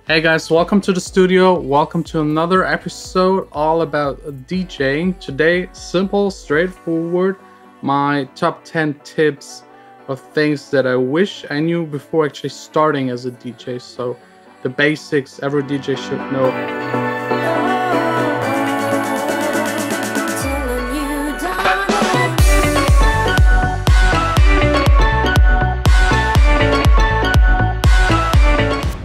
Hey guys, welcome to the studio. Welcome to another episode all about DJing. Today, simple, straightforward, my top 10 tips of things that I wish I knew before actually starting as a DJ. So the basics every DJ should know.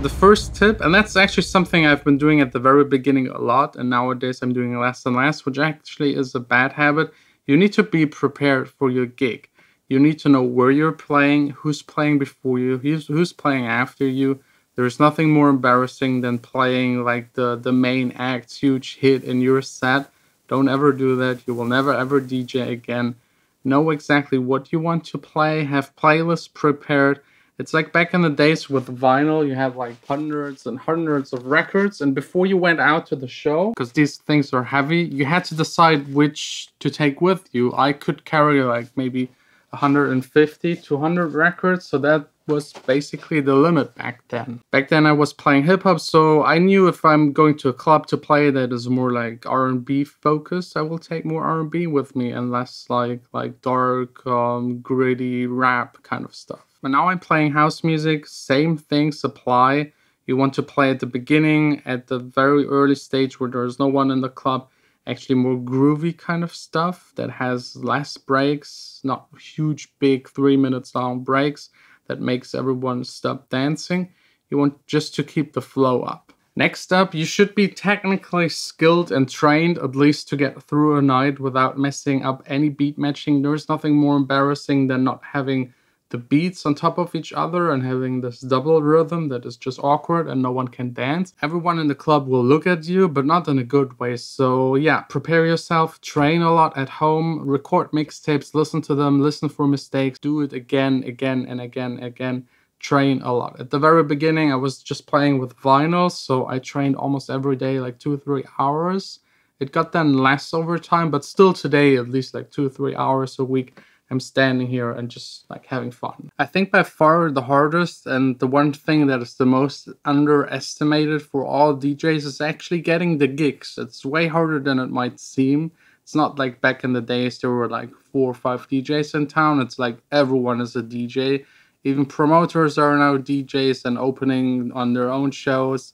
The first tip, and that's actually something I've been doing at the very beginning a lot, and nowadays I'm doing less and less, which actually is a bad habit. You need to be prepared for your gig. You need to know where you're playing, who's playing before you, who's playing after you. There's nothing more embarrassing than playing like the main act's huge hit in your set. Don't ever do that. You will never ever DJ again. Know exactly what you want to play, have playlists prepared. It's like back in the days with vinyl, you had like hundreds and hundreds of records, and before you went out to the show, because these things are heavy, you had to decide which to take with you. I could carry like maybe 150, 200 records, so that was basically the limit back then. Back then I was playing hip-hop, so I knew if I'm going to a club to play that is more like R&B focused, I will take more R&B with me and less like dark, gritty rap kind of stuff. But now I'm playing house music, same things apply. You want to play at the beginning, at the very early stage where there's no one in the club. Actually more groovy kind of stuff that has less breaks, not huge, big 3 minutes long breaks that makes everyone stop dancing. You want just to keep the flow up. Next up, you should be technically skilled and trained at least to get through a night without messing up any beat matching. There's nothing more embarrassing than not having the beats on top of each other and having this double rhythm that is just awkward and no one can dance. Everyone in the club will look at you, but not in a good way. So yeah, prepare yourself, train a lot at home, record mixtapes, listen to them, listen for mistakes, do it again, and again. Train a lot. At the very beginning, I was just playing with vinyl, so I trained almost every day, like 2-3 hours. It got then less over time, but still today, at least like 2-3 hours a week. I'm standing here and just like having fun. I think by far the hardest and the one thing that is the most underestimated for all DJs is actually getting the gigs. It's way harder than it might seem. It's not like back in the days there were like 4 or 5 DJs in town. It's like everyone is a DJ. Even promoters are now DJs and opening on their own shows.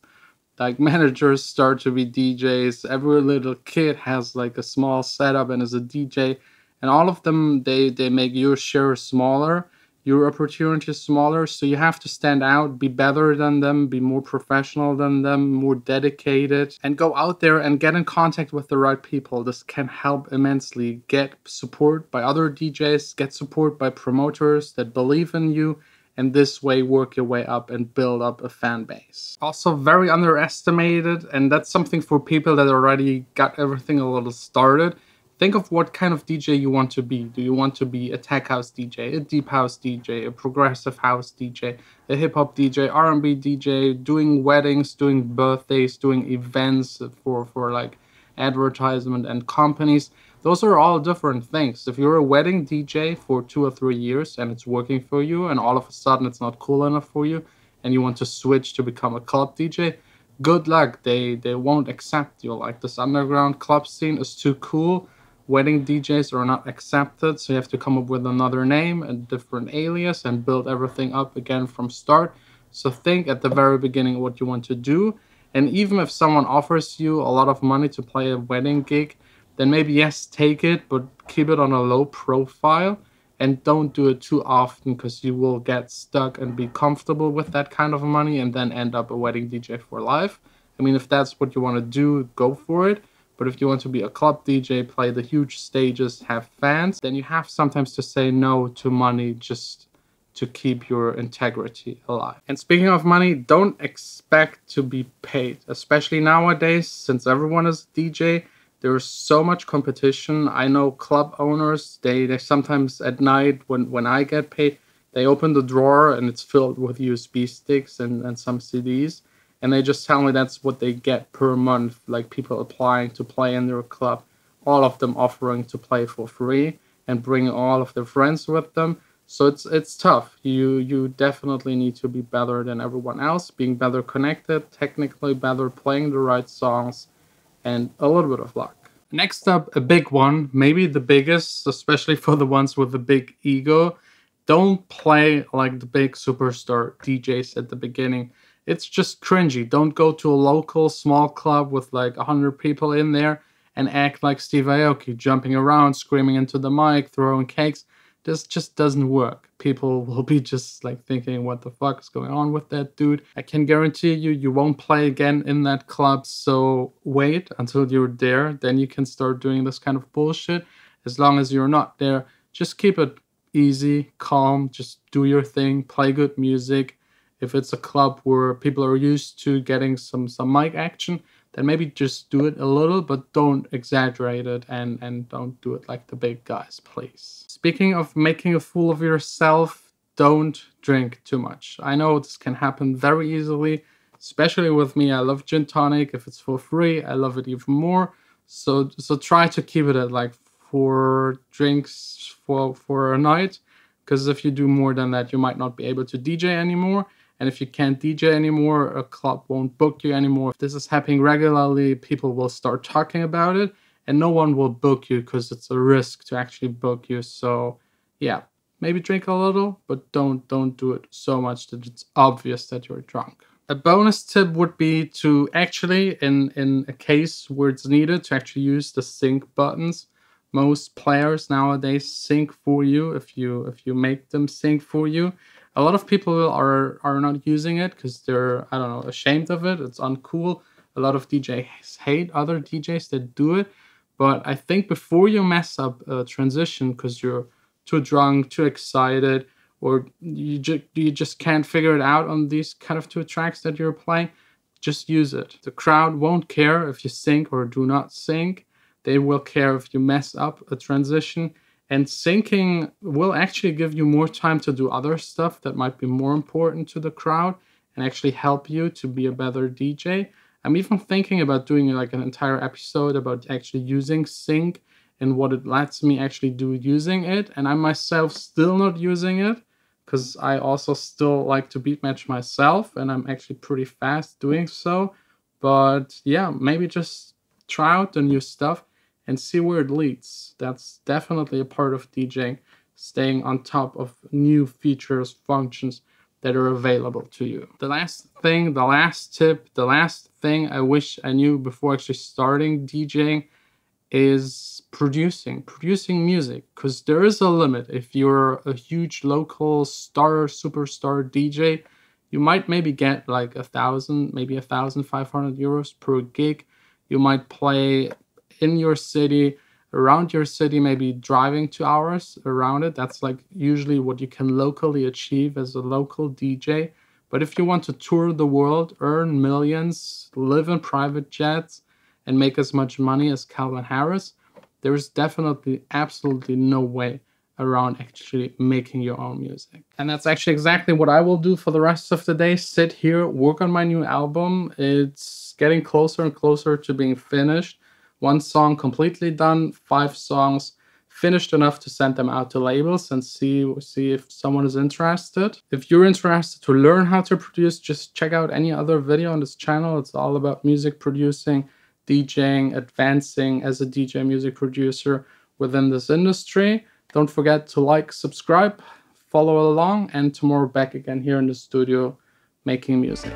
Like managers start to be DJs. Every little kid has like a small setup and is a DJ. And all of them, they make your share smaller, your opportunity smaller. So you have to stand out, be better than them, be more professional than them, more dedicated, and go out there and get in contact with the right people. This can help immensely. Get support by other DJs, get support by promoters that believe in you, and this way work your way up and build up a fan base. Also very underestimated, and that's something for people that already got everything a little started. Think of what kind of DJ you want to be. Do you want to be a tech house DJ, a deep house DJ, a progressive house DJ, a hip-hop DJ, R&B DJ, doing weddings, doing birthdays, doing events for like advertisement and companies? Those are all different things. If you're a wedding DJ for 2 or 3 years and it's working for you and all of a sudden it's not cool enough for you and you want to switch to become a club DJ, good luck. They won't accept you. Like this underground club scene is too cool. Wedding DJs are not accepted, so you have to come up with another name, a different alias, and build everything up again from start. So think at the very beginning what you want to do. And even if someone offers you a lot of money to play a wedding gig, then maybe yes, take it, but keep it on a low profile. And don't do it too often because you will get stuck and be comfortable with that kind of money and then end up a wedding DJ for life. I mean, if that's what you want to do, go for it. But if you want to be a club DJ, play the huge stages, have fans, then you have sometimes to say no to money just to keep your integrity alive. And speaking of money, don't expect to be paid, especially nowadays, since everyone is a DJ. There's so much competition. I know club owners, they sometimes at night when I get paid, they open the drawer and it's filled with USB sticks and some CDs. And they just tell me that's what they get per month, like people applying to play in their club, all of them offering to play for free and bring all of their friends with them. So it's tough. You definitely need to be better than everyone else, being better connected, technically better, playing the right songs, and a little bit of luck. Next up, a big one, maybe the biggest, especially for the ones with the big ego. Don't play like the big superstar DJs at the beginning. It's just cringy. Don't go to a local small club with like 100 people in there and act like Steve Aoki, jumping around, screaming into the mic, throwing cakes. This just doesn't work. People will be just like thinking, what the fuck is going on with that dude? I can guarantee you, you won't play again in that club. So wait until you're there. Then you can start doing this kind of bullshit. As long as you're not there, just keep it easy, calm, just do your thing, play good music. If it's a club where people are used to getting some mic action, then maybe just do it a little, but don't exaggerate it and don't do it like the big guys, please. Speaking of making a fool of yourself, don't drink too much. I know this can happen very easily, especially with me. I love gin tonic. If it's for free, I love it even more. So try to keep it at like 4 drinks for a night, because if you do more than that, you might not be able to DJ anymore. And if you can't DJ anymore, a club won't book you anymore. If this is happening regularly, people will start talking about it and no one will book you because it's a risk to actually book you. So yeah, maybe drink a little, but don't do it so much that it's obvious that you're drunk. A bonus tip would be to actually, in a case where it's needed, to actually use the sync buttons. Most players nowadays sync for you if you make them sync for you. A lot of people are not using it because they're, I don't know, ashamed of it. It's uncool. A lot of DJs hate other DJs that do it. But I think before you mess up a transition because you're too drunk, too excited, or you just can't figure it out on these kind of 2 tracks that you're playing, just use it. The crowd won't care if you sync or do not sync. They will care if you mess up a transition. And syncing will actually give you more time to do other stuff that might be more important to the crowd and actually help you to be a better DJ. I'm even thinking about doing like an entire episode about actually using sync and what it lets me actually do using it. And I'm myself still not using it because I also still like to beat match myself and I'm actually pretty fast doing so. But yeah, maybe just try out the new stuff and see where it leads. That's definitely a part of DJing, staying on top of new features, functions that are available to you. The last thing, the last tip, the last thing I wish I knew before actually starting DJing is producing music, because there is a limit. If you're a huge local superstar DJ, you might maybe get like 1,000, maybe 1,500 euros per gig. You might play in your city, around your city, maybe driving 2 hours around it. That's like usually what you can locally achieve as a local DJ. But if you want to tour the world, earn millions, live in private jets, and make as much money as Calvin Harris, there is definitely absolutely no way around actually making your own music. And that's actually exactly what I will do for the rest of the day. Sit here, work on my new album. It's getting closer and closer to being finished. 1 song completely done, 5 songs finished enough to send them out to labels and see if someone is interested. If you're interested to learn how to produce, just check out any other video on this channel. It's all about music producing, DJing, advancing as a DJ music producer within this industry. Don't forget to like, subscribe, follow along, and tomorrow back again here in the studio making music.